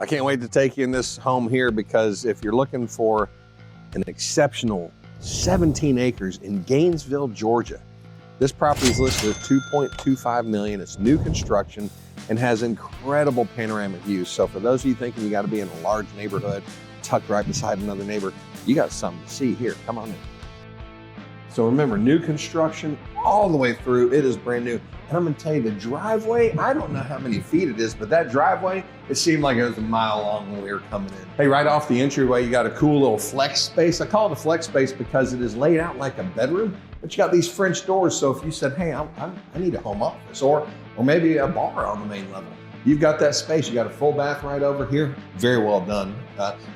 I can't wait to take you in this home here, because if you're looking for an exceptional 17 acres in Gainesville, Georgia, this property is listed at $2.25 million. It's new construction and has incredible panoramic views. So for those of you thinking you got to be in a large neighborhood, tucked right beside another neighbor, you got something to see here. Come on in. So remember, new construction all the way through. It is brand new. And I'm gonna tell you, the driveway, I don't know how many feet it is, but that driveway, it seemed like it was a mile long when we were coming in. Hey, right off the entryway, you got a cool little flex space. I call it a flex space because it is laid out like a bedroom, but you got these French doors. So if you said, hey, I need a home office, or maybe a bar on the main level, you've got that space. You got a full bath right over here. Very well done.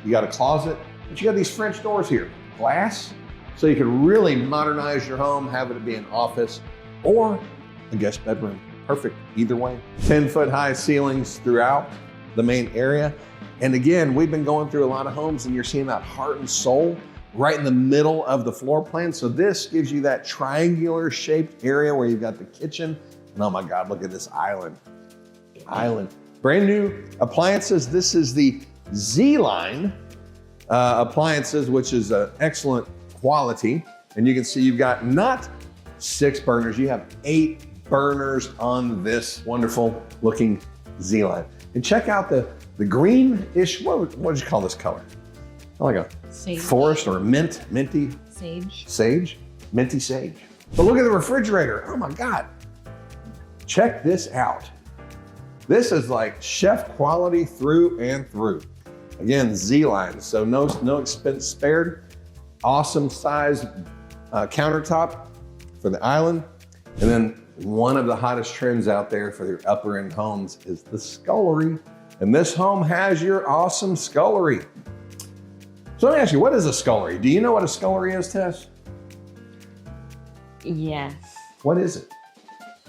You got a closet, but you got these French doors here. Glass, so you can really modernize your home, have it be an office or a guest bedroom. Perfect either way. 10-foot high ceilings throughout the main area. And again, we've been going through a lot of homes and you're seeing that heart and soul right in the middle of the floor plan. So this gives you that triangular shaped area where you've got the kitchen. And oh my God, look at this island. Brand new appliances. This is the Zline appliances, which is an excellent quality. And you can see you've got not 6 burners, you have 8 burners on this wonderful looking Zline. And check out the greenish, what would you call this color? Like a sage. Forest or minty? Sage? Minty sage. But look at the refrigerator. Oh my God. Check this out. This is like chef quality through and through. Again, Zline, so no expense spared. Awesome size countertop for the island. And then one of the hottest trends out there for your upper end homes is the Scullery. And this home has your awesome Scullery. So let me ask you, what is a Scullery? Do you know what a Scullery is, Tess? Yes. What is it?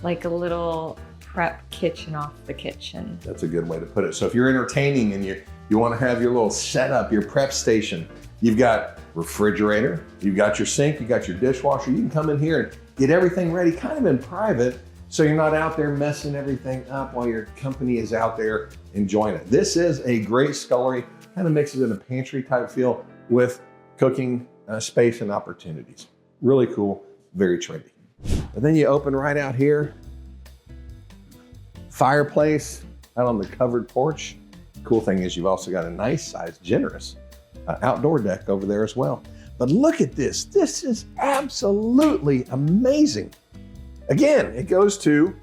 Like a little prep kitchen off the kitchen. That's a good way to put it. So if you're entertaining and you want to have your little setup, your prep station, you've got refrigerator, you've got your sink, you got your dishwasher. You can come in here and get everything ready kind of in private, so you're not out there messing everything up while your company is out there enjoying it. This is a great Scullery, kind of mixes in a pantry type feel with cooking space and opportunities. Really cool, very trendy. And then you open right out here, fireplace out on the covered porch. Cool thing is you've also got a nice size, generous outdoor deck over there as well. But look at this. This is absolutely amazing. Again, it goes to,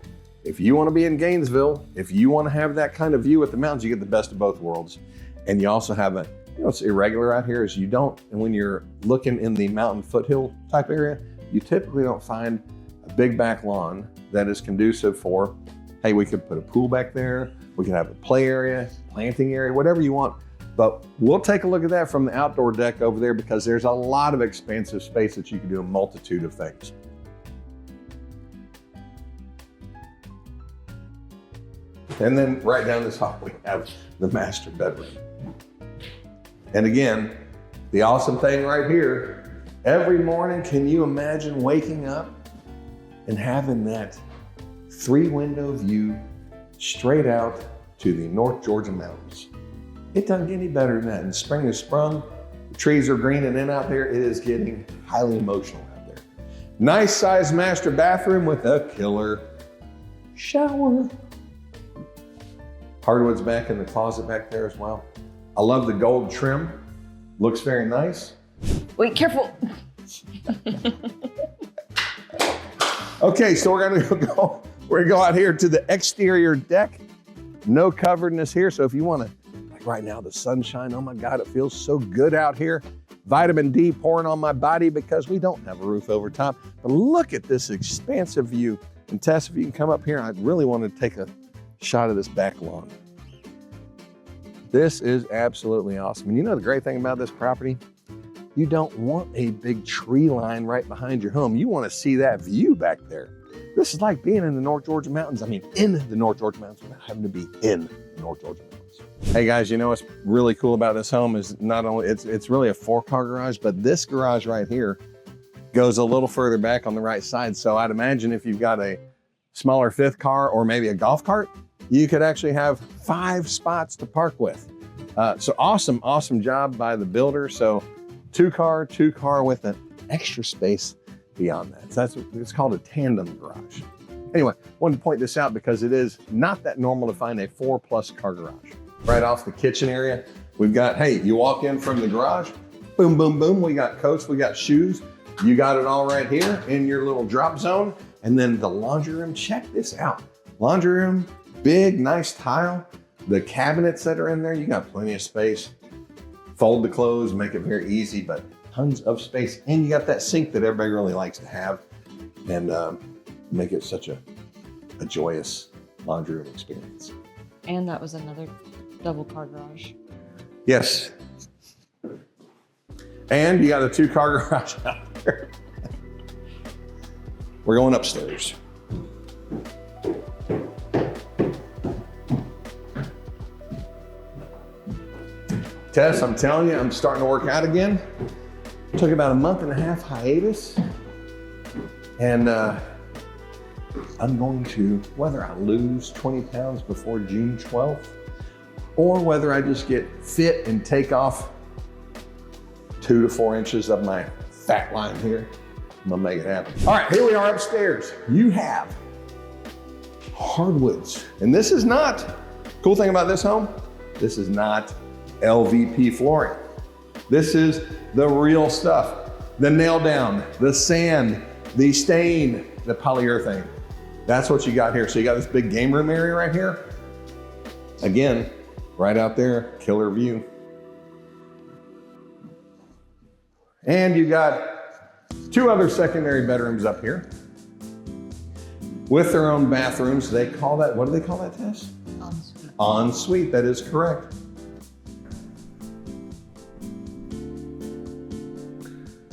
if you want to be in Gainesville, if you want to have that kind of view with the mountains, you get the best of both worlds. And you also have a, what's irregular out here is you don't, and when you're looking in the mountain foothill type area, you typically don't find a big back lawn that is conducive for, hey, we could put a pool back there, we could have a play area, planting area, whatever you want. But we'll take a look at that from the outdoor deck over there, because there's a lot of expansive space that you can do a multitude of things. And then right down this hall, we have the master bedroom. And again, the awesome thing right here, every morning, can you imagine waking up and having that 3-window view straight out to the North Georgia mountains? It doesn't get any better than that. And spring has sprung, the trees are greening in out there. It is getting highly emotional out there. Nice size master bathroom with a killer shower. Hardwoods back in the closet back there as well. I love the gold trim. Looks very nice. Wait, careful. Okay, so we're gonna go out here to the exterior deck. No coveredness here, so if you wanna, like right now, the sunshine, oh my God, it feels so good out here. Vitamin D pouring on my body because we don't have a roof over top. But look at this expansive view. And Tess, if you can come up here, I really want to take a shot of this back lawn. This is absolutely awesome. And you know the great thing about this property? You don't want a big tree line right behind your home. You want to see that view back there. This is like being in the North Georgia mountains. I mean, in the North Georgia mountains without having to be in the North Georgia mountains. Hey guys, you know what's really cool about this home is not only, it's really a 4-car garage, but this garage right here goes a little further back on the right side. So I'd imagine if you've got a smaller 5th car or maybe a golf cart, you could actually have 5 spots to park with. So awesome job by the builder. So two car with an extra space beyond that. So it's called a tandem garage. Anyway, wanted to point this out because it is not that normal to find a 4+ car garage. Right off the kitchen area, we've got, hey, you walk in from the garage, boom, boom, boom. We got coats, we got shoes. You got it all right here in your little drop zone. And then the laundry room, check this out. Laundry room, big, nice tile. The cabinets that are in there, you got plenty of space. Fold the clothes, make it very easy, but tons of space. And you got that sink that everybody really likes to have and make it such a joyous laundry room experience. And that was another double car garage. Yes. And you got a 2-car garage out there. We're going upstairs. Tess, I'm telling you, I'm starting to work out again. Took about a 1.5-month hiatus. And I'm going to, whether I lose 20 pounds before June 12th, or whether I just get fit and take off 2 to 4 inches of my fat line here, I'm gonna make it happen. All right, here we are upstairs. You have hardwoods. And this is not, cool thing about this home, this is not LVP flooring. This is the real stuff. The nail down, the sand, the stain, the polyurethane. That's what you got here. So you got this big game room area right here. Again, right out there, killer view. And you got 2 other secondary bedrooms up here with their own bathrooms. They call that, what do they call that, Tess? Ensuite. Ensuite, that is correct.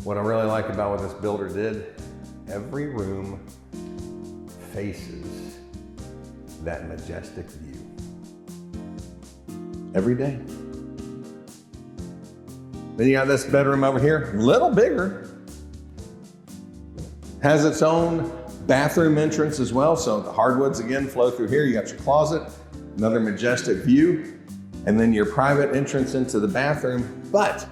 What I really like about what this builder did, every room faces that majestic view. Every day. Then you got this bedroom over here, a little bigger. Has its own bathroom entrance as well. So the hardwoods again flow through here. You got your closet, another majestic view, and then your private entrance into the bathroom. But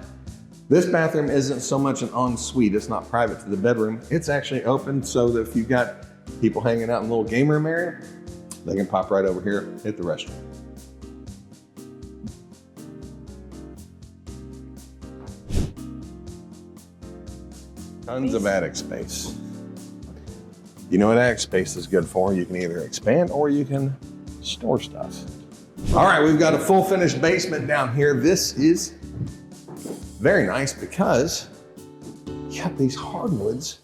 this bathroom isn't so much an ensuite. It's not private to the bedroom. It's actually open so that if you've got people hanging out in a little game room area, they can pop right over here, hit the restroom. Tons of attic space. You know what attic space is good for? You can either expand or you can store stuff. All right, we've got a full finished basement down here. This is very nice because you got these hardwoods,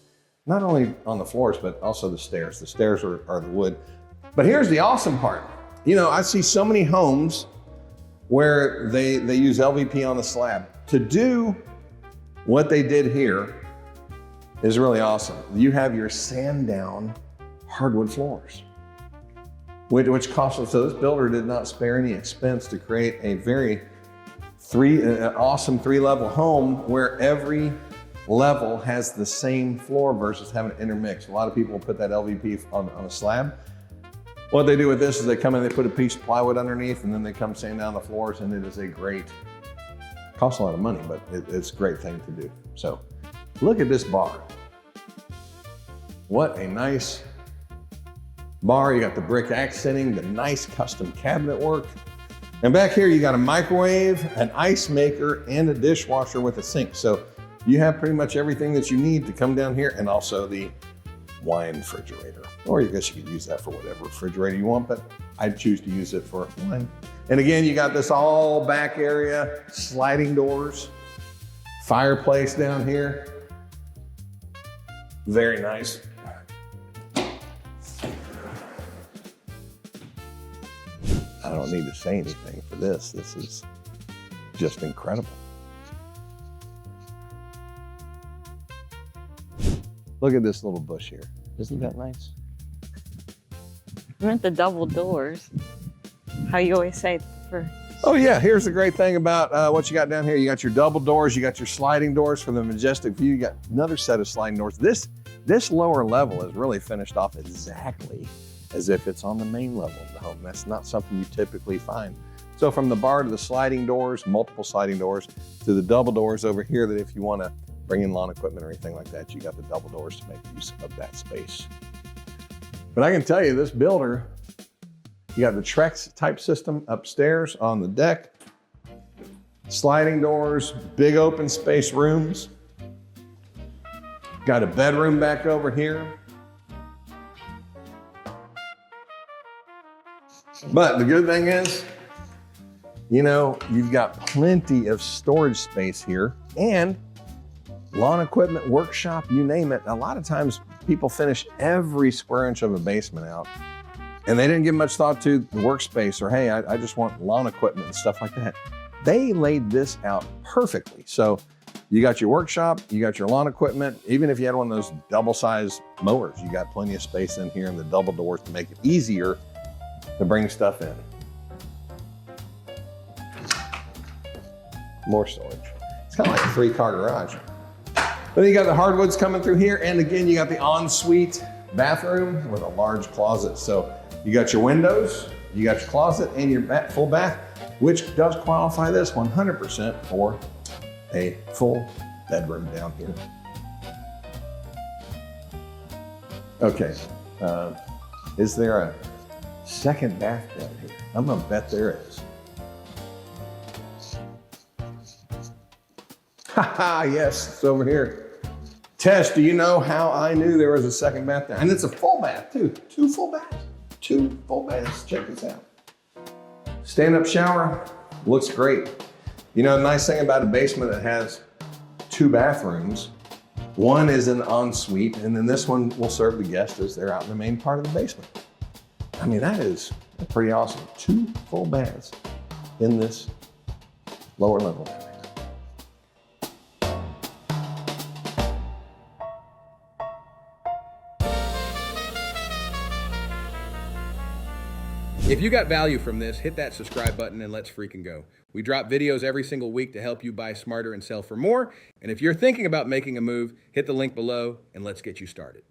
not only on the floors, but also the stairs. The stairs are the wood. But here's the awesome part. You know, I see so many homes where they use LVP on the slab. To do what they did here is really awesome. You have your sand down hardwood floors, which costs, so this builder did not spare any expense to create a very awesome 3-level home where every level has the same floor versus having it intermixed. A lot of people put that LVP on a slab. What they do with this is they come in, they put a piece of plywood underneath, and then they come sand down the floors, and it is a great, costs a lot of money, but it's a great thing to do. So look at this bar. What a nice bar. You got the brick accenting, the nice custom cabinet work. And back here, you got a microwave, an ice maker, and a dishwasher with a sink. So you have pretty much everything that you need to come down here, and also the wine refrigerator. Or I guess you could use that for whatever refrigerator you want, but I'd choose to use it for wine. And again, you got this all back area, sliding doors, fireplace down here. Very nice. I don't need to say anything for this. This is just incredible. Look at this little bush here. Isn't that nice? I meant the double doors. How you always say for. Oh yeah, here's the great thing about what you got down here. You got your double doors, you got your sliding doors for the majestic view. You got another set of sliding doors. This lower level is really finished off exactly as if it's on the main level of the home. That's not something you typically find. So from the bar to the sliding doors, multiple sliding doors, to the double doors over here, that if you want to bring in lawn equipment or anything like that, you got the double doors to make use of that space. But I can tell you, this builder, you got the Trex type system upstairs on the deck, sliding doors, big open space rooms. Got a bedroom back over here. But the good thing is, you know, you've got plenty of storage space here and lawn equipment, workshop, you name it. A lot of times people finish every square inch of a basement out and they didn't give much thought to the workspace or, hey, I just want lawn equipment and stuff like that. They laid this out perfectly. So you got your workshop, you got your lawn equipment. Even if you had one of those double-sized mowers, you got plenty of space in here and the double doors to make it easier to bring stuff in. More storage. It's kind of like a 3-car garage. Then you got the hardwoods coming through here. And again, you got the ensuite bathroom with a large closet. So you got your windows, you got your closet and your full bath, which does qualify this 100% for a full bedroom down here. Okay, is there a second bath down here? I'm gonna bet there is. Haha, yes, it's over here. Tess, do you know how I knew there was a second bath down? And it's a full bath too, 2 full baths. 2 full baths, check this out. Stand-up shower, looks great. You know, the nice thing about a basement that has 2 bathrooms, one is an ensuite, and then this one will serve the guests as they're out in the main part of the basement. I mean, that's pretty awesome. 2 full baths in this lower level. If you got value from this, hit that subscribe button and let's freaking go. We drop videos every single week to help you buy smarter and sell for more. And if you're thinking about making a move, hit the link below and let's get you started.